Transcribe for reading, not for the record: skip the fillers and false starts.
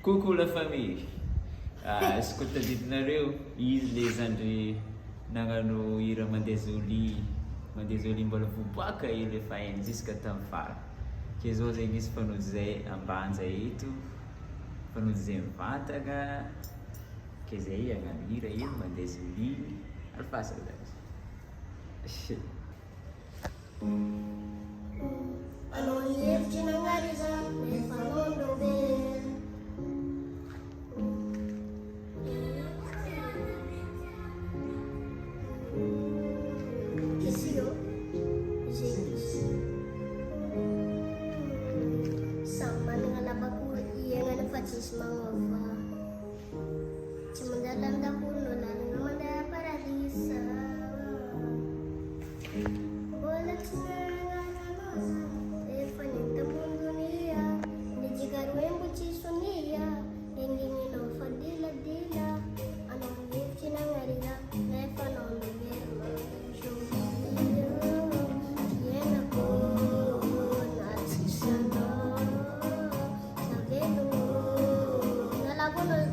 Coucou la famille! Izy koa tadidinareo, izy le zandry nagnano hira mandeha Zoli mbola voboaka hely efa hainy jusqu'à tamin'ny farany. Ke zao zegny izy fanody zay ambanja eto, fanody zay mivantagna, ke zay hagnano hira ino mandeha Zoli, alfasa zazy. Anao hevitry nagnariza nefa nondo be. Izy io, samy manana lavako iainana fa tsisy magnofa. Tsy mandalandaholo no lalana mandeha paradisa. Mbola tsy nanananoza efa nentamondonia, nijigaro embo tsy sonia, enginginao fa diladila. Anao hevitry nagnarina nefa anao nomerina. Iainako na tsisy anao, savenao nalagonao